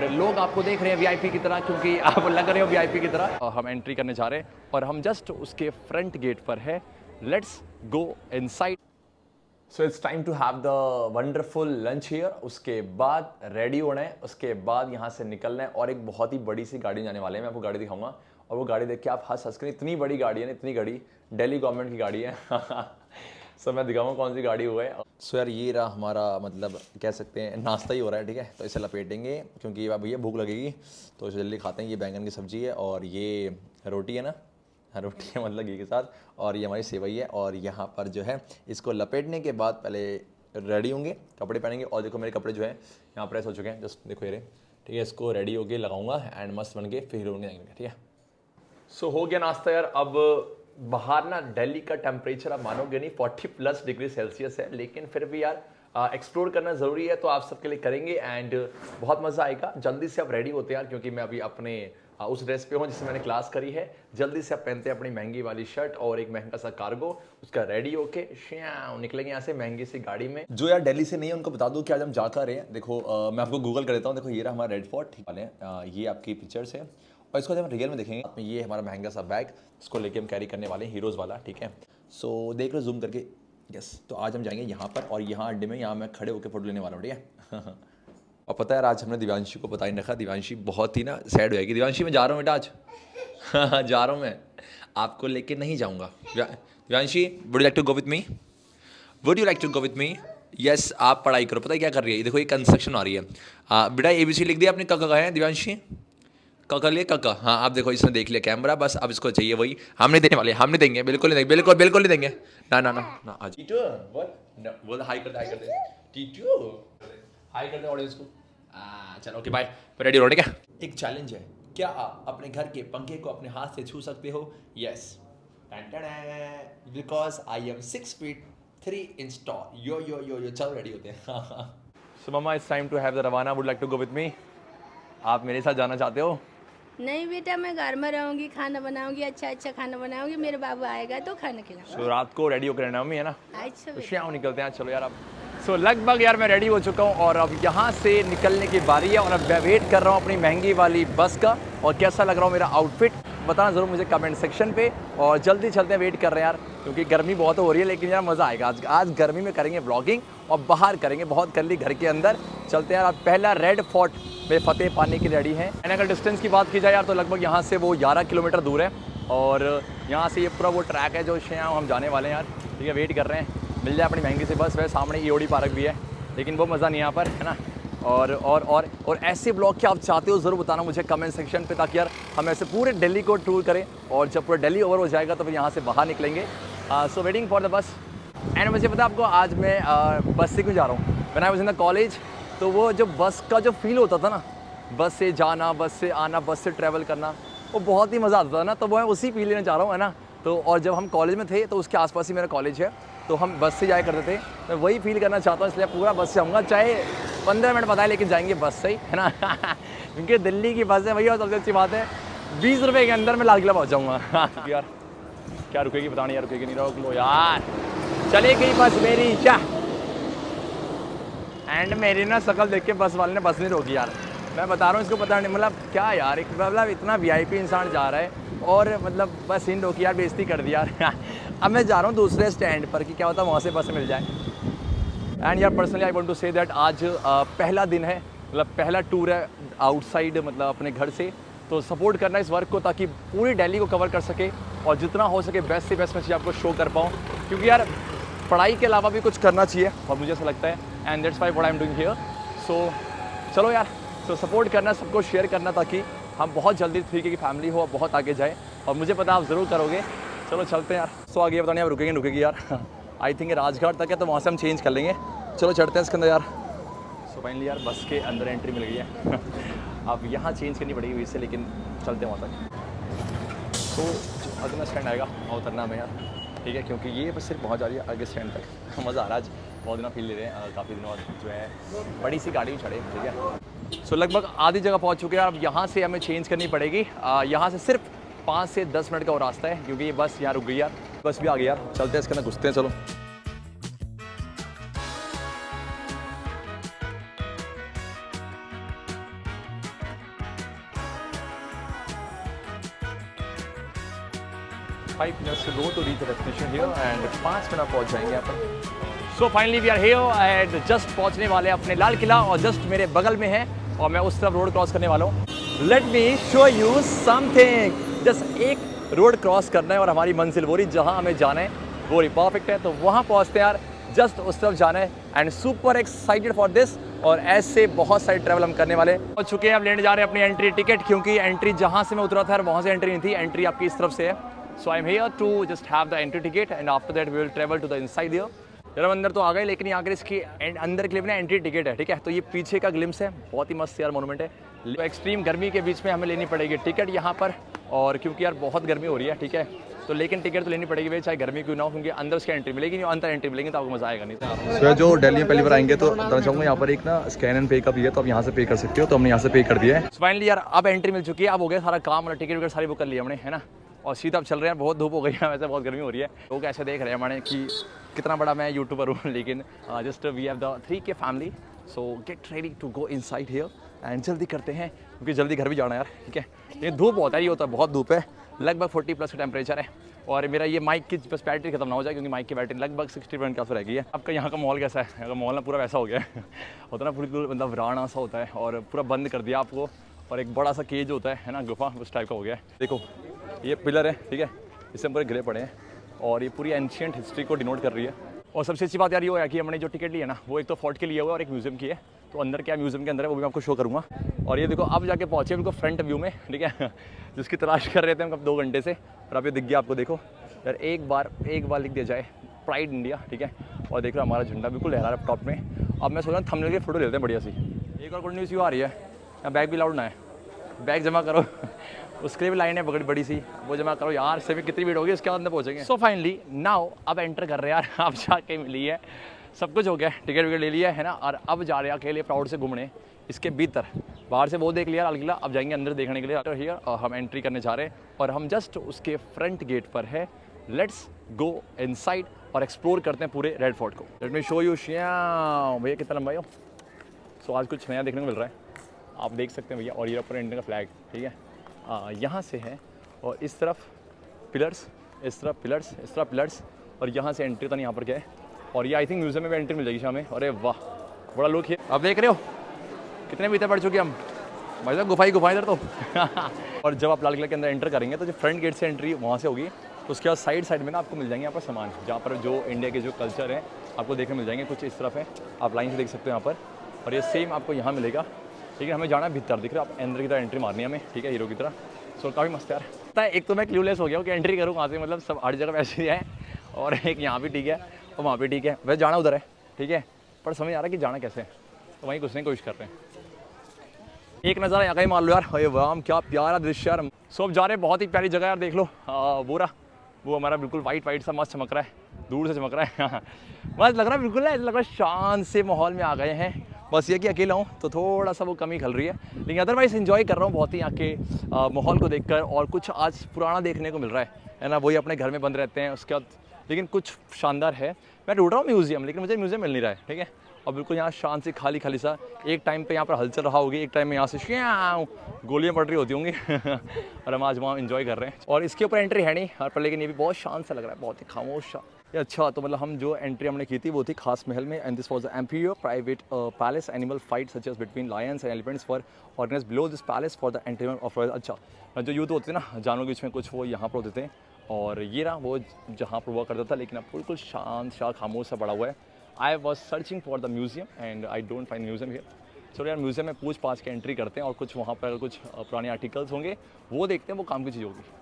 और लोग आपको देख रहे हैं वीआईपी की तरह, क्योंकि आप लग रहे हो वीआईपी की तरह। हम एंट्री करने जा रहे हैं और हम जस्ट उसके फ्रंट गेट पर है। Let's go inside. So it's time to have the wonderful lunch here. उसके बाद रेडी होना है, उसके बाद यहाँ से निकलना है और एक बहुत ही बड़ी सी गाड़ी जाने वाले हैं। मैं आपको गाड़ी दिखाऊंगा और वो गाड़ी देख के आप हंस कर, इतनी बड़ी गाड़ी है ना, इतनी गाड़ी दिल्ली गवर्नमेंट की गाड़ी है। सो मैं दिखाऊंगा कौन सी गाड़ी हुआ है। सो यार ये रहा हमारा, मतलब कह सकते हैं नाश्ता ही हो रहा है, ठीक है। तो इसे लपेटेंगे क्योंकि अब भैया भूख लगेगी तो इसे जल्दी खाते हैं। ये बैंगन की सब्जी है और ये रोटी है ना, हाँ रोटी है मतलब घी के साथ, और ये हमारी सेवई है। और यहाँ पर जो है इसको लपेटने के बाद पहले रेडी होंगे, कपड़े पहनेंगे। और देखो मेरे कपड़े जो है यहाँ प्रेस हो चुके हैं, जस्ट देखो ये रहे, ठीक है। इसको रेडी होके लगाऊंगा एंड मस्त बन के फिर होंगे जाएंगे, ठीक है। सो हो गया नाश्ता यार। अब बाहर ना दिल्ली का टेम्परेचर आप मानोगे नहीं, 40+ डिग्री सेल्सियस है, लेकिन फिर भी यार एक्सप्लोर करना ज़रूरी है, तो आप सबके लिए करेंगे एंड बहुत मज़ा आएगा। जल्दी से आप रेडी होते हैं यार, क्योंकि मैं अभी अपने उस ड्रेस पे हूँ जिससे मैंने क्लास करी है। जल्दी से आप पहनते हैं अपनी महंगी वाली शर्ट और एक महंगा सा कार्गो, उसका रेडी होके निकलेंगे यहाँ से महंगी सी गाड़ी में। जो यार दिल्ली से नहीं है उनको बता दूँ कि आज हम जा कर रहे हैं। देखो मैं आपको गूगल कर देता हूँ। देखो ये रहा हमारा रेड फोर्ट वाले, ये आपकी पिक्चर्स है और इसको जब हम रियल में देखेंगे, ये हमारा महंगा सा बैग, इसको लेके हम कैरी करने वाले हैं, हीरोज़ वाला, ठीक है। सो देख लो जूम करके, यस। तो आज हम जाएंगे यहाँ पर और यहाँ अड्डे में, यहाँ मैं खड़े होकर फोटो लेने वाला हूँ, ठीक है। और पता है आज हमने दिव्यांशी को बता ही नहीं रखा। दिव्यांशी बहुत ही ना सैड हो जाएगी। दिव्यांशी मैं जा रहा हूँ बेटा आज। जा रहा हूँ मैं, आपको लेके नहीं जाऊँगा। Divyanshi would you like to go with me, would you like to go with me? Yes आप पढ़ाई करो। पता है क्या कर रही है, देखो ये कंस्ट्रक्शन आ रही है। बेटा ABC लिख दिया आपने, कका है दिव्यांशी, कका लिए कका। हाँ आप देखो इसने देख लिया कैमरा, बस अब इसको चाहिए वही। हम नहीं देने वाले, हम नहीं देंगे, बिल्कुल नहीं देंगे, बिल्कुल बिल्कुल नहीं देंगे। ना ना ना ना आज बोल हाई कर दे, हाई कर दे टीटू, हाई कर दे ऑडियंस को। चलो ओके बाय, रेडी हो, ठीक है। एक चैलेंज है, क्या आप अपने घर के पंखे को अपने हाथ से छू सकते हो? Yes, because I am 6 feet 3 inch tall। Yo yo yo yo, चलो रेडी होते हैं। So mama it's time to have the रवाना, would like to go with me? आप मेरे साथ जाना चाहते हो? नहीं बेटा, मैं घर में रहूंगी, खाना बनाऊंगी, अच्छा अच्छा खाना बनाऊंगी, मेरे बाबू आएगा तो खाना खिलाऊंगा। सो रात को रेडी होकर रहना मम्मी, है ना? अच्छा तो शाम निकलते हैं, चलो यार अब। सो लगभग यार मैं रेडी हो चुका हूँ और अब यहाँ से निकलने की बारी है और अब मैं वेट कर रहा हूँ अपनी महंगी वाली बस का। और कैसा लग रहा हूँ मेरा आउटफिट, बताना ज़रूर मुझे कमेंट सेक्शन पे। और जल्दी चलते हैं, वेट कर रहे हैं यार, क्योंकि गर्मी बहुत हो रही है, लेकिन यार मज़ा आएगा। आज गर्मी में करेंगे व्लॉगिंग और बाहर करेंगे, बहुत कर ली घर के अंदर। चलते हैं यार। अब पहला रेड फोर्ट में फतेह पाने की रेडी है। एंड अगर डिस्टेंस की बात की जाए यार, तो लगभग यहाँ से वो 11 किलोमीटर दूर है और यहाँ से ये पूरा वो ट्रैक है जो शाम हम जाने वाले हैं यार, ठीक है। वेट कर रहे हैं मिल जाए अपनी महंगी सी बस। वह सामने EOD पार्क भी है, लेकिन वो मज़ा नहीं यहाँ पर, है ना। और ऐसे ब्लॉग क्या आप चाहते हो ज़रूर बताना मुझे कमेंट सेक्शन पे, ताकि यार हम ऐसे पूरे दिल्ली को टूर करें। और जब पूरा दिल्ली ओवर हो जाएगा तो फिर यहाँ से बाहर निकलेंगे। So waiting for the bus. And मुझे पता आपको आज मैं बस से क्यों जा रहा हूँ। When I was in the college, तो वो जो बस का जो फील होता था ना, बस से जाना, बस से आना, बस से ट्रैवल करना, वो बहुत ही मज़ा आता था ना। तो वो मैं उसी फील लेना चाह रहा हूँ, है ना। तो और जब हम कॉलेज में थे तो उसके आसपास ही मेरा कॉलेज है, तो हम बस से जाया करते थे। मैं वही फील करना चाहता हूँ, इसलिए पूरा बस से आऊँगा, चाहे 15 मिनट बताए, लेकिन जाएंगे बस से ही, है ना। क्योंकि दिल्ली की बस है भैया, सबसे अच्छी बात है 20 रुपये के अंदर मैं लाल किला पहुँच जाऊँगा। यार क्या रुकेगी पता नहीं यार, रुकेगी नहीं, रोक लो यार, चले गई बस मेरी क्या। एंड मेरी ना शक्ल देख के बस वाले ने बस नहीं रोकी यार, मैं बता रहा हूँ इसको पता नहीं, मतलब क्या यार, एक मतलब इतना VIP इंसान जा रहा है और मतलब बस इन रोकी यार, बेइज्जती कर दी यार। अब मैं जा रहा हूँ दूसरे स्टैंड पर कि क्या होता है वहाँ से बस मिल जाए। एंड यार personally I want to say that आज पहला दिन है, मतलब पहला टूर है आउटसाइड, मतलब अपने घर से। तो सपोर्ट करना इस वर्क को, ताकि पूरी दिल्ली को कवर कर सके और जितना हो सके बेस्ट से बेस्ट मैं चीज़ आपको शो कर पाऊँ, क्योंकि यार पढ़ाई के अलावा भी कुछ करना चाहिए और मुझे ऐसा लगता है। And that's why what I am doing here. So चलो यार, तो सपोर्ट करना, सबको शेयर करना, ताकि हम बहुत जल्दी 3K की फैमिली हो और बहुत आगे जाए, और मुझे पता आप ज़रूर करोगे। चलो चलते हैं यार। सो आगे पता नहीं अब रुकेगी यार। आई थिंक राजघाट तक है, तो वहाँ से हम चेंज कर लेंगे। चलो चढ़ते हैं इसके अंदर यार। सो फाइनली यार बस के अंदर एंट्री मिल गई है। अब यहाँ चेंज करनी पड़ेगी इससे, लेकिन चलते हैं वहाँ तक। तो जो अगला स्टैंड आएगा वहाँ उतरना हमें यार, ठीक है, क्योंकि ये बस सिर्फ पहुँच जा रही है आगे स्टैंड तक। मज़ा आ रहा है आज, बहुत दिनों फील ले रहे हैं, काफ़ी दिनों बाद जो है बड़ी सी गाड़ी चढ़े, ठीक है। सो लगभग आधी जगह पहुँच चुके हैं। अब यहाँ से हमें चेंज करनी पड़ेगी। यहाँ से सिर्फ 5 से 10 मिनट का वो रास्ता है, क्योंकि ये बस यहाँ रुक गई यार। बस भी आ गई यार, चलते हैं इसके अंदर घुसते हैं, चलो। 5 minutes to go to reach the destination here and 5 minute पहुंच जाएंगे यहाँ पर। So finally we are here and just पहुंचने वाले हैं अपने लाल किला और जस्ट मेरे बगल में है और मैं उस तरफ रोड क्रॉस करने वाला हूँ। Let me show you something। Just एक रोड क्रॉस करना है और हमारी मंजिल वो रही जहाँ हमें जाना है वो रही परफेक्ट है, तो वहाँ पहुँचते हैं यार, जस्ट उस तरफ जाना है and super excited for this. और ऐसे बहुत सारे ट्रैवल हम करने वाले हो चुके हैं। अब लेने जा रहे हैं अपनी एंट्री टिकट, क्योंकि एंट्री जहाँ से मैं उतरा था वहाँ से एंट्री नहीं थी, एंट्री आपकी इस तरफ से है। So I am here to just have the entry ticket and after that we will travel to the inside here. जब हम अंदर तो आ गए, लेकिन यहाँ पर इसकी अंदर के लिए ना एंट्री टिकट है, ठीक है। तो ये पीछे का ग्लिम्स है, बहुत ही मस्त यार मोनूमेंट है। तो एक्सट्रीम गर्मी के बीच में हमें लेनी पड़ेगी टिकट यहाँ पर, और क्योंकि यार बहुत गर्मी हो रही है, ठीक है, तो लेकिन टिकट तो लेनी पड़ेगी भाई, चाहे गर्मी क्यों ना हो, क्योंकि अंदर उसकी एंट्री मिलेगी नहीं, अंदर एंट्री मिलेगी तो आपको मजा आएगा नहीं। तो जो दिल्ली में पहली बार आएंगे तो बताना चाहूँगा यहाँ पर एक ना स्कैन एंड पे का भी है, तो आप यहाँ से पे कर सकते हो, तो हमने यहाँ से पे कर दिया है। फाइनली यार अब एंट्री मिल चुकी है, अब हो गया सारा काम, मतलब टिकट विकट सारी बुक कर लिया हमने, है ना। और सीधा अब चल रहे हैं, बहुत धूप हो गई है, वैसे बहुत गर्मी हो रही है। लोग ऐसे देख रहे हैं हमारे कि कितना बड़ा मैं यूट्यूबर हूँ, लेकिन just we have the 3K family, so get ready to go inside here and जल्दी करते हैं, क्योंकि जल्दी घर भी जाना है यार, ठीक है। ये धूप होता है, ये होता है, बहुत धूप है, लगभग 40+ का टेम्परेचर है। और मेरा ये माइक की बस बैटरी खत्म ना हो जाए, क्योंकि माइक की बैटरी लगभग 60% के आसपास रह गई है। आपका यहाँ का माहौल कैसा है? यहाँ का माहौल ना पूरा वैसा हो गया है होता ना, पूरी मतलब वीराना सा होता है, और पूरा बंद कर दिया आपको, और एक बड़ा सा केज होता है ना, गुफा, उस टाइप का हो गया है। देखो ये पिलर है, ठीक है, इससे हम पूरे गिरे पड़े हैं, और ये पूरी एंशियंट हिस्ट्री को डिनोट कर रही है। और सबसे अच्छी बात यार ये है कि हमने जो टिकट लिया ना, वो एक तो फोर्ट के लिए हुआ है और एक म्यूजियम की है, तो अंदर क्या म्यूजियम के अंदर है वो भी मैं आपको शो करूँगा। और ये देखो अब जाके पहुँचे बिल्कुल फ्रंट व्यू में, ठीक है, जिसकी तलाश कर रहे थे हम कब 2 घंटे से, और अब ये दिख गया आपको। देखो यार, एक बार लिख दिया जाए प्राइड इंडिया, ठीक है, और देख रहा हमारा झंडा बिल्कुल लहरा रहा है टॉप में। अब मैं सोच रहा हूँ थंबनेल की फोटो लेते हैं बढ़िया सी। एक और गुड न्यूज़ यूँ आ रही है, यहाँ बैग भी लाउड ना है, बैग जमा करो उसके लिए भी लाइन है बड़ी सी, वो जमा करो यार, से भी कितनी भीड़ होगी, इसके बाद अंदर पहुँचेंगे। सो फाइनली नाउ अब एंटर कर रहे हैं यार, अब जाके मिली है, सब कुछ हो गया, टिकट विकट ले लिया है ना, और अब जा रहे हैं अकेले प्राउड से घूमने इसके भीतर। बाहर से वो देख लिया लाल किला, अब जाएंगे अंदर देखने के लिए। हियर हम एंट्री करने जा रहे हैं और हम जस्ट उसके फ्रंट गेट पर है। लेट्स गो इनसाइड और एक्सप्लोर करते हैं पूरे रेड फोर्ट को। Late me show you. Shyam भैया कितना लंबा है। सो आज कुछ नया देखने को मिल रहा है, आप देख सकते हैं भैया। और ये ऊपर इंडिया का फ्लैग, ठीक है, यहाँ से है, और इस तरफ पिलर्स, इस तरफ पिलर्स, इस तरफ पिलर्स, और यहाँ से एंट्री था यहाँ पर क्या है। और ये आई थिंक म्यूजियम में भी एंट्री मिल जाएगी शाम में। अरे वाह, बड़ा लुक है। अब देख रहे हो कितने भीतर बढ़ चुके हम भाई साहब, गुफा इधर तो और जब आप लाल किला के अंदर एंटर करेंगे तो जो फ्रंट गेट से एंट्री वहाँ से होगी, तो उसके बाद साइड में ना आपको मिल जाएंगे यहाँ पर सामान, जहाँ पर जो इंडिया के जो कल्चर है आपको देखने मिल जाएंगे। कुछ इस तरफ है, आप लाइन से देख सकते हो यहाँ पर, और ये सेम आपको यहाँ मिलेगा, लेकिन हमें जाना है भीतर। दिख रहा है, आप अंदर की तरह एंट्री मारनी है हमें, ठीक है, हीरो की तरह। सो काफ़ी मस्त यार। पता है, एक तो मैं क्लूलेस हो गया हूँ कि एंट्री करूँ कहाँ से, मतलब सब हर जगह वैसे ही है, और एक यहाँ भी ठीक है और वहाँ भी ठीक है, वैसे जाना उधर है, ठीक है, पर समझ आ रहा है कि जाना कैसे है, तो वहीं घुसने की कोशिश कर रहे हैं। एक नज़ारा यहाँ का ही मान लो यार, अरे वाह क्या प्यारा दृश्य यार। सो अब जा रहे हैं, बहुत ही प्यारी जगह यार, देख लो वो हमारा बिल्कुल वाइट सा मस्त चमक रहा है, दूर से चमक रहा है मस्त लग रहा है, बिल्कुल ऐसा लग रहा है शांत से माहौल में आ गए हैं। बस ये कि अकेला हूँ तो थोड़ा सा वो कमी खल रही है, लेकिन अदरवाइज़ इन्जॉय कर रहा हूँ बहुत ही यहाँ के माहौल को देखकर। और कुछ आज पुराना देखने को मिल रहा है ना, वही अपने घर में बंद रहते हैं उसके बाद, लेकिन कुछ शानदार है। मैं ढूंढ रहा हूँ म्यूज़ियम, लेकिन मुझे म्यूज़ियम मिल नहीं रहा है, ठीक है। और बिल्कुल यहाँ शांत से खाली सा, एक टाइम पे यहाँ पर हलचल रहा होगी, एक टाइम में यहाँ से गोलियाँ पड़ रही होती होंगी और हम आज वहाँ इन्जॉय कर रहे हैं। और इसके ऊपर एंट्री है नहीं पर, लेकिन ये भी बहुत शांत सा लग रहा है, बहुत ही खामोश सा। अच्छा, तो मतलब हम जो एंट्री हमने की थी वो थी खास महल में, and this was the emperor private palace. Animal fight such as between lions and elephants for organized below this palace for the entertainment of royal. अच्छा, जो युद्ध होते थे ना जानवरों के बीच में, कुछ वो यहाँ पर होते थे, और ये रहा वो जहाँ पर हुआ करता था, लेकिन अब बिल्कुल शांत खामोश सा पड़ा हुआ है। I was searching for the museum and I don't find museum here. चलो यार, म्यूजियम में पूछ पाछ के एंट्री करते हैं, और कुछ वहाँ पर कुछ पुराने आर्टिकल्स होंगे वो देखते हैं, वो काम की चीज़ होगी।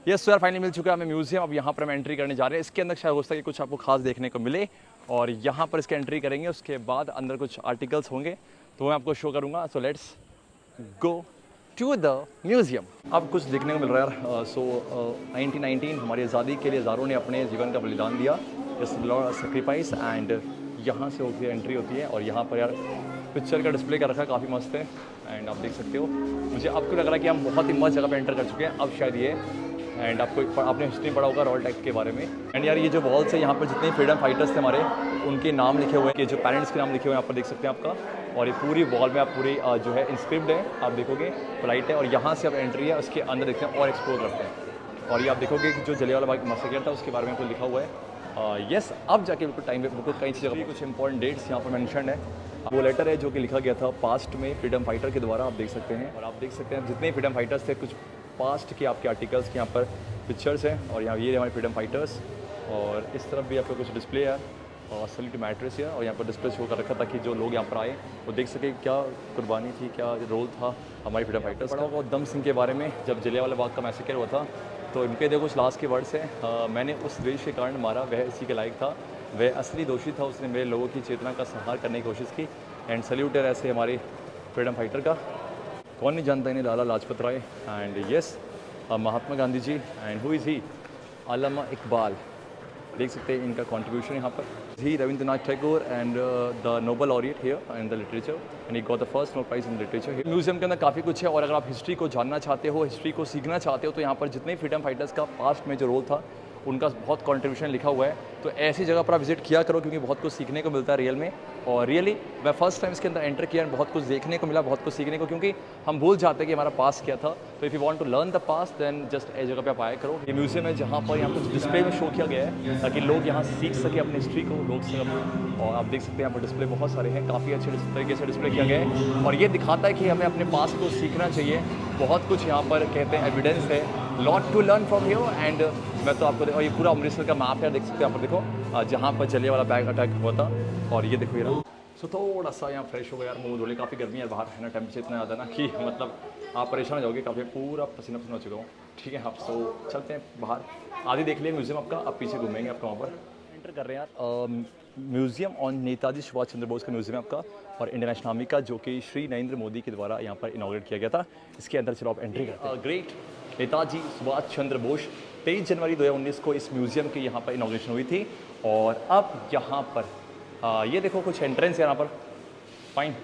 यस सर, फाइनली मिल चुका है हमें म्यूजियम। अब यहाँ पर हम एंट्री करने जा रहे हैं। इसके अंदर शायद हो सकता है कि कुछ आपको खास देखने को मिले, और यहाँ पर इसके एंट्री करेंगे, उसके बाद अंदर कुछ आर्टिकल्स होंगे तो मैं आपको शो करूँगा। So let's go to the museum. अब कुछ देखने को मिल रहा है यार। 1919 हमारी आज़ादी के लिए हज़ारों ने अपने जीवन का बलिदान दिया, इस लॉर्ड सेक्रीफाइस। एंड यहाँ से होती है एंट्री होती है, और यहाँ पर यार पिक्चर का डिस्प्ले कर रखा है, काफ़ी मस्त है। एंड आप देख सकते हो, मुझे आपको लग रहा है कि हम बहुत ही मस्त जगह पे एंटर कर चुके हैं अब शायद ये। एंड आपको आपने हिस्ट्री पढ़ा होगा रॉयल टैक्स के बारे में। एंड यार ये जो वॉल्स है, यहाँ पर जितने फ्रीडम फाइटर्स थे हमारे, उनके नाम लिखे हुए हैं, कि जो पेरेंट्स के नाम लिखे हुए हैं यहाँ पर देख सकते हैं आपका। और ये पूरी वॉल में आप पूरी जो है इंस्क्रिप्ट है, आप देखोगे पोलाइट है। और यहाँ से अब एंट्री है, उसके अंदर देखते हैं और एक्सप्लोर करते हैं। और ये आप देखोगे कि जो जलियांवाला बाग मैसेकर था उसके बारे में कुछ लिखा हुआ है। यस, अब जाके बिल्कुल टाइम पे बिल्कुल कई चीज़ें कुछ इंपॉर्टेंट डेट्स यहाँ पर मेंशन है। वो लेटर है जो कि लिखा गया था पास्ट में फ्रीडम फाइटर के द्वारा, आप देख सकते हैं। और आप देख सकते हैं जितने फ्रीडम फाइटर्स थे, कुछ पास्ट के आपके आर्टिकल्स के यहाँ पर पिक्चर्स हैं। और यहाँ ये हमारे फ्रीडम फाइटर्स, और इस तरफ भी आपका कुछ डिस्प्ले है और सैल्यूट मैट्रेस है। और यहाँ पर डिस्प्ले शो कर रखा था कि जो लोग यहाँ पर आए वो देख सके क्या कुर्बानी थी, क्या रोल था हमारी फ्रीडम फाइटर्स का। और उधम सिंह के बारे में जब जलियांवाला बाग का मैसेकर हुआ था तो इनके देखो कुछ लास्ट के वर्ड्स हैं, मैंने उस द्वेष के कारण मारा, वह इसी के लायक था, वह असली दोषी था, उसने मेरे लोगों की चेतना का संहार करने की कोशिश की। एंड सैल्यूट है ऐसे हमारे फ्रीडम फाइटर का। कौन नहीं जानता इन्हें, Lala Lajpat Rai. And yes, Mahatma Gandhi ji. And who is he? Allama Iqbal. देख सकते हैं इनका कंट्रीब्यूशन यहाँ पर। He Rabindranath Tagore and the Nobel laureate here in the literature and he got the first Nobel prize in literature. Museum के अंदर काफ़ी कुछ है, और अगर आप हिस्ट्री को जानना चाहते हो, हिस्ट्री को सीखना चाहते हो, तो यहाँ पर जितने फ्रीडम फाइटर्स का पास्ट में जो रोल था उनका बहुत कंट्रीब्यूशन लिखा हुआ है। तो ऐसी जगह पर आप विजिट किया करो, क्योंकि बहुत कुछ सीखने को मिलता है रियल में। और रियली मैं फर्स्ट टाइम इसके अंदर एंटर किया, बहुत कुछ देखने को मिला, बहुत कुछ सीखने को, क्योंकि हम भूल जाते हैं कि हमारा पास्ट क्या था। तो if you want to learn the past then just ऐसी जगह पे आप आया करो। ये म्यूजियम है जहाँ पर यहाँ कुछ डिस्प्ले में शो किया गया है ताकि लोग यहाँ सीख सके अपनी हिस्ट्री को, लोग सकें। और आप देख सकते हैं यहाँ पर डिस्प्ले बहुत सारे हैं, काफ़ी अच्छे तरीके से डिस्प्ले किया गया है। और ये दिखाता है कि हमें अपने पास्ट को सीखना चाहिए। बहुत कुछ यहाँ पर कहते हैं एविडेंस है, lot to learn from here. And मैं तो आपको और ये पूरा अमृतसर का मैप है, देख सकते हैं यहाँ पर देखो, जहाँ पर जलियांवाला बाग अटैक हुआ था। और ये देखो ये रहा। सो थोड़ा सा यहाँ फ्रेश हो गया यार, मुँह धोले, काफ़ी गर्मी है बाहर है ना, टेम्परेचर इतना ज़्यादा ना कि मतलब आप परेशान हो जाओगे, काफ़ी पूरा पसीना पसीना हो चुका हूँ। ठीक है, आप सो चलते हैं बाहर, आधी देख लिया म्यूजियम आपका, अब पीछे घूमेंगे आपका वहाँ पर। एंटर कर रहे हैं यार, म्यूजियम ऑन नेताजी सुभाष चंद्र बोस का म्यूजियम है आपका, और इंडियन नेशनल आर्मी का, जो कि श्री नरेंद्र मोदी के द्वारा यहाँ पर इनॉग्रेट किया गया था। इसके अंदर चलो आप एंट्री करते हैं। ग्रेट नेताजी सुभाष चंद्र बोस, 23 जनवरी 2019 को इस म्यूजियम की यहाँ पर इनॉग्रेशन हुई थी। और अब यहाँ पर ये देखो कुछ एंट्रेंस है यहाँ पर, फाइन।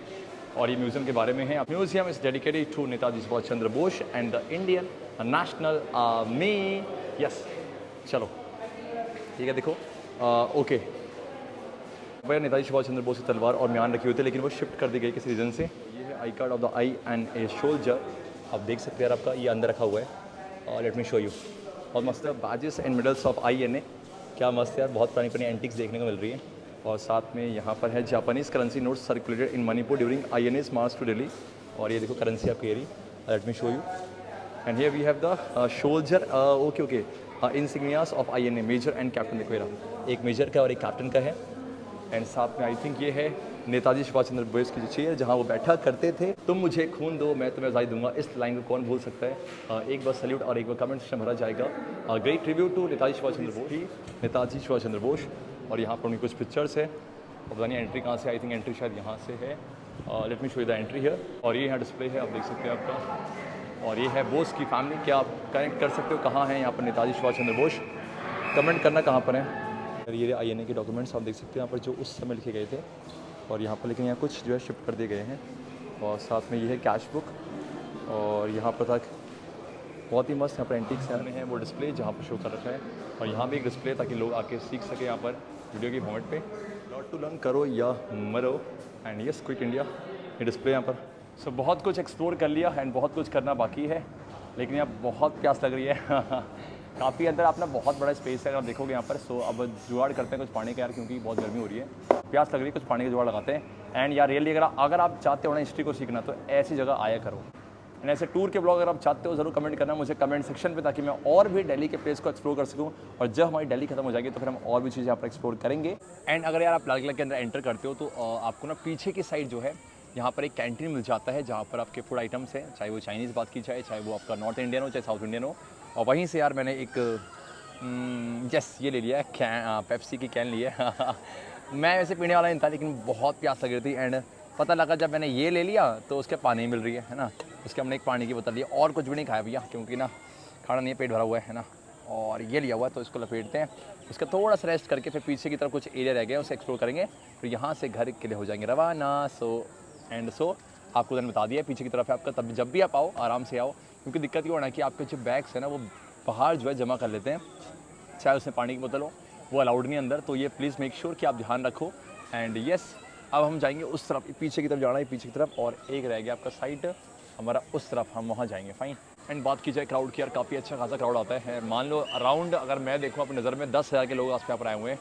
और ये म्यूजियम के बारे में है। Museum is dedicated to Netaji Subhash Chandra Bose and the Indian National Army. Yes, चलो ठीक है, देखो ओके। भैया नेताजी सुभाष चंद्र बोस की तलवार और म्यान रखी हुई थी, लेकिन वो शिफ्ट कर दी गई किसी रीज़न से। ये है I card of the I and a soldier, आप देख सकते हैं यार, आपका ये अंदर रखा हुआ है। और लेट मी शो यू, बहुत मस्त है। Badges and medals of INA, क्या मस्त है यार, बहुत पुरानी पुरानी एंटिक्स देखने को मिल रही है। और साथ में यहाँ पर है Japanese currency notes circulated in Manipur during INA's march to Delhi. और ये देखो करेंसी आपकी एरी, let me show you. And here we have the soldier, okay okay, insignias of INA, major and captain. देखो ये एक मेजर का और एक कैप्टन का है। एंड साथ में आई थिंक ये है नेताजी सुभाष चंद्र बोस की जो चेयर जहाँ वो बैठा करते थे। तुम मुझे खून दो मैं तुम्हें आज़ादी दूंगा, इस लाइन को कौन भूल सकता है। एक बार सैल्यूट और एक बार कमेंट सेक्शन भरा जाएगा। Great tribute to Netaji Subhash Chandra Bose, Netaji Subhash Chandra Bose. और यहाँ पर उनकी कुछ पिक्चर्स है, और पता नहीं एंट्री कहाँ से, आई थिंक एंट्री शायद यहाँ से है। Late me show you the entry here. और ये यहाँ डिस्प्ले है, आप देख सकते हैं आपका। और ये है बोस की फैमिली, क्या आप कनेक्ट कर सकते हो कहाँ है यहाँ पर नेताजी सुभाष चंद्र बोस, कमेंट करना कहाँ पर है। ये INA के डॉक्यूमेंट्स आप देख सकते हैं यहाँ पर, जो उस समय लिखे गए थे। और यहाँ पर लेकिन यहाँ कुछ जो है शिफ्ट कर दिए गए हैं। और साथ में ये है कैश बुक, और यहाँ पर तक बहुत ही मस्त यहाँ पर एंटीक्स है वो डिस्प्ले जहाँ पर शो कर रखा है। और यहाँ भी एक डिस्प्ले ताकि लोग आके सीख सके यहाँ पर वीडियो की फॉर्मेट पे। लॉट टू लर्न, करो या मरो। एंड यस, क्विक इंडिया, ये डिस्प्ले यहाँ पर। सो बहुत कुछ एक्सप्लोर कर लिया एंड बहुत कुछ करना बाकी है, लेकिन यहाँ बहुत प्यास लग रही है। काफ़ी अंदर अपना बहुत बड़ा स्पेस है अगर आप देखोगे यहाँ पर। सो अब जुगाड़ करते हैं कुछ पानी का यार, क्योंकि बहुत गर्मी हो रही है, प्यास लग रही है, कुछ पानी का जुगाड़ लगाते हैं। एंड यार रियली अगर आप चाहते हो ना हिस्ट्री को सीखना, तो ऐसी जगह आया करो। एंड ऐसे टूर के ब्लॉग अगर आप चाहते हो, ज़रूर कमेंट करना मुझे कमेंट सेक्शन पे, ताकि मैं और भी दिल्ली के प्लेस को एक्सप्लोर कर सकूँ। और जब हमारी दिल्ली खत्म हो जाएगी तो फिर हम और भी चीज़ें यहाँ पर एक्सप्लोर करेंगे। एंड अगर यार आप लाल किला के अंदर एंटर करते हो तो आपको ना पीछे की साइड जो है यहाँ पर एक कैंटीन मिल जाता है, जहाँ पर आपके फूड आइटम्स हैं, चाहे वो चाइनीज़ बात की जाए, चाहे वो आपका नॉर्थ इंडियन हो, चाहे साउथ इंडियन हो। और वहीं से यार मैंने एक ये ले लिया है, पेप्सी की कैन ली है। मैं वैसे पीने वाला नहीं था, लेकिन बहुत प्यास लग रही थी। एंड पता लगा जब मैंने ये ले लिया तो उसके पानी मिल रही है ना, उसके हमने एक पानी की बोतल ली, और कुछ भी नहीं खाया भैया, क्योंकि ना खाना नहीं है, पेट भरा हुआ है ना। और ये लिया हुआ है तो इसको लपेटते हैं, उसका थोड़ा सा रेस्ट करके फिर पीछे की तरफ कुछ एरिया रह गया उसे एक्सप्लोर करेंगे, फिर यहाँ से घर के लिए हो जाएंगे रवाना। सो आपको मैंने बता दिया पीछे की तरफ है आपका, तब जब भी आप आओ आराम से आओ, क्योंकि दिक्कत ये होना है कि आपके जो बैग्स है ना वो बाहर जो है जमा कर लेते हैं, चाहे उसमें पानी की बोतल हो, वो अलाउड नहीं अंदर। तो ये प्लीज़ मेक श्योर कि आप ध्यान रखो। एंड यस, अब हम जाएंगे उस तरफ, पीछे की तरफ जाना है, पीछे की तरफ, और एक रह गया आपका साइड हमारा उस तरफ, हम वहाँ जाएंगे। फाइन, एंड बात की जाए क्राउड की, यार काफ़ी अच्छा खासा क्राउड आता है। मान लो अराउंड अगर मैं देखूँ अपनी नज़र में 10,000 के लोग आस पे यहाँ पर आए हुए हैं।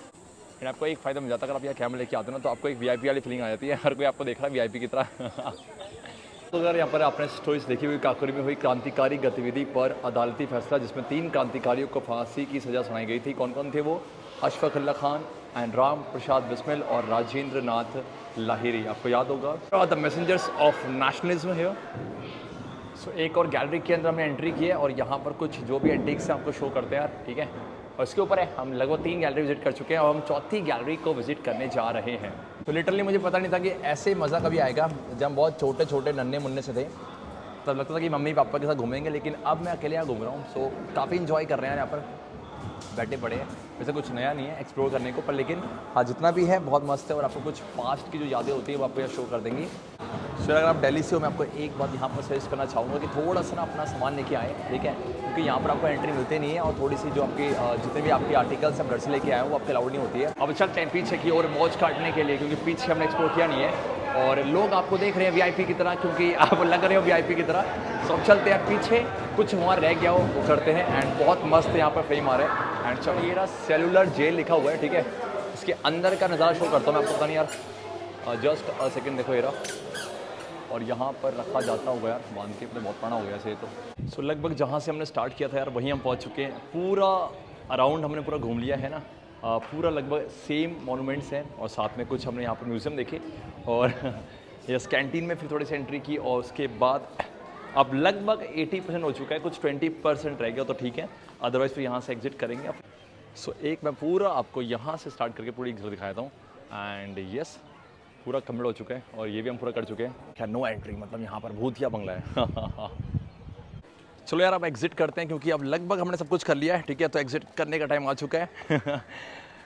एंड आपको एक फ़ायदा मिल जाता है, अगर आप यहाँ कैमरा लेके आते हो ना तो आपको एक VIP वाली फीलिंग आ जाती है, हर कोई आपको देख रहा है VIP की तरह। तो अगर यहाँ पर आपने स्टोरीज देखी हुई, काकोरी में हुई क्रांतिकारी गतिविधि पर अदालती फैसला जिसमें 3 क्रांतिकारियों को फांसी की सज़ा सुनाई गई थी। कौन कौन थे वो? अशफाक उल्लाह खान एंड राम प्रसाद बिस्मिल और राजेंद्र नाथ लाहिरी, आपको याद होगा। द मैसेंजर्स ऑफ नेशनलिज्म है। सो एक और गैलरी के अंदर हमने एंट्री की है और यहाँ पर कुछ जो भी एंटीक्स हैं आपको शो करते हैं यार, ठीक है। और इसके ऊपर है हम लगभग 3 गैलरी विजिट कर चुके हैं और हम चौथी गैलरी को विजिट करने जा रहे हैं। तो लिटरली मुझे पता नहीं था कि ऐसे मज़ा कभी आएगा। जब हम बहुत छोटे छोटे नन्हे मुन्ने से थे तब लगता था कि मम्मी पापा के साथ घूमेंगे, लेकिन अब मैं अकेले यहाँ घूम रहा हूँ। सो काफ़ी इन्जॉय कर रहे हैं यहाँ पर, बैठे पड़े हैं। वैसे कुछ नया नहीं है एक्सप्लोर करने को, पर लेकिन हाँ जितना भी है बहुत मस्त है और आपको कुछ पास्ट की जो यादें होती है वो आपको यहाँ शो कर देंगी। सो अगर आप दिल्ली से हो, मैं आपको एक बात यहाँ पर सजेस्ट करना चाहूँगा कि थोड़ा सा ना अपना सामान लेके आए, ठीक है, क्योंकि यहाँ पर आपको एंट्री मिलती नहीं है और थोड़ी सी जो आपकी जितने भी आपके आर्टिकल्स आप घर से लेके आए हो वो आपके अलाउड नहीं होती है। अब चलते हैं पीछे की और मौज काटने के लिए, क्योंकि पीछे हमने एक्सप्लोर किया नहीं है और लोग आपको देख रहे हैं VIP की तरह, क्योंकि आप लग रहे हो VIP की तरह। सो अब चलते हैं पीछे, कुछ वहाँ रह गया हो वो करते हैं। एंड बहुत मस्त यहाँ पर फ्रेम आ रहा है। एंड चलो ये रहा सेलुलर जेल लिखा हुआ है, ठीक है। इसके अंदर का नज़ारा शो करता हूँ मैं आपको, पता नहीं यार, जस्ट अ सेकेंड, देखो ये रहा। और यहाँ पर रखा जाता होगा यार बांध के, अपने बहुत बड़ा हो गया से तो। सो लगभग जहाँ से हमने स्टार्ट किया था यार वहीं हम पहुँच चुके हैं। पूरा अराउंड हमने पूरा घूम लिया है ना, पूरा लगभग सेम मॉन्यूमेंट्स हैं और साथ में कुछ हमने यहाँ पर म्यूज़ियम देखे और यस कैंटीन में फिर थोड़ी सी एंट्री की और उसके बाद अब लगभग 80% हो चुका है, कुछ 20% रह गया तो ठीक है, अदरवाइज़ फिर यहाँ से एग्जिट करेंगे। सो एक मैं पूरा आपको यहाँ से स्टार्ट करके पूरी घर दिखाता हूँ। एंड यस पूरा कम्प्लीट हो चुका है और ये भी हम पूरा कर चुके हैं। क्या नो एंट्री, मतलब यहाँ पर भूतिया बंगला है। चलो यार अब एग्जिट करते हैं, क्योंकि अब लगभग हमने सब कुछ कर लिया है, ठीक है। तो एग्जिट करने का टाइम आ चुका है।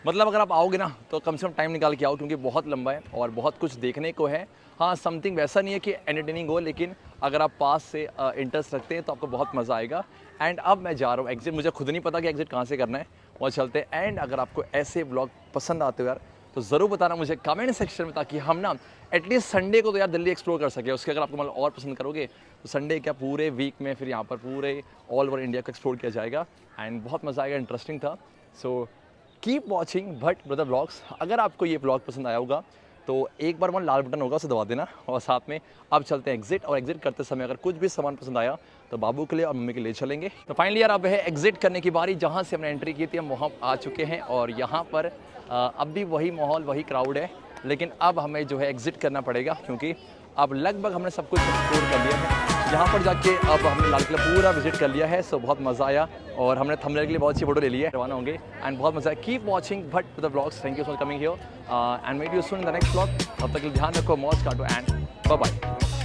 मतलब अगर आप आओगे ना तो कम से कम टाइम निकाल के आओ, क्योंकि बहुत लंबा है और बहुत कुछ देखने को है। हाँ समथिंग वैसा नहीं है कि एंटरटेनिंग हो, लेकिन अगर आप पास से इंटरेस्ट रखते हैं तो आपको बहुत मज़ा आएगा। एंड अब मैं जा रहा हूँ एग्जिट, मुझे खुद नहीं पता कि एग्जिट कहाँ से करना है, वहाँ चलते हैं। एंड अगर आपको ऐसे ब्लॉग पसंद आते हो यार तो ज़रूर बताना मुझे कमेंट सेक्शन में, ताकि हम ना एटलीस्ट संडे को तो यार दिल्ली एक्सप्लोर कर सके। उसके अगर आपको मतलब और पसंद करोगे तो संडे क्या पूरे वीक में फिर यहाँ पर पूरे ऑल ओवर इंडिया को एक्सप्लोर किया जाएगा। एंड बहुत मज़ा आएगा, इंटरेस्टिंग था। So keep watching Bhatt brother blogs. अगर आपको ये ब्लॉग पसंद आया होगा तो एक बार वो लाल बटन होगा उसे दबा देना। और साथ में अब चलते हैं एग्जिट, और एग्जिट करते समय अगर कुछ भी सामान पसंद आया तो बाबू के लिए और मम्मी के लिए चलेंगे। तो फाइनली यार अब है एग्जिट करने की बारी। जहाँ से हमने एंट्री की थी हम वहाँ आ चुके हैं और यहाँ पर अब भी वही माहौल वही क्राउड है, लेकिन अब हमें जो है एग्जिट करना पड़ेगा, क्योंकि अब लगभग हमने सब कुछ एक्सप्लोर कर लिया है। यहाँ पर जाके अब हमने लाल किला पूरा विजिट कर लिया है। सो बहुत मज़ा आया और हमने थंबनेल के लिए बहुत अच्छी फोटो ले ली है, रवाना होंगे। एंड बहुत मज़ा है। Keep watching Bhatt the blogs. Thank you so much coming here and met you soon in the next blog. तब तक ध्यान रखो, मौज काटो एंड बाय बाय।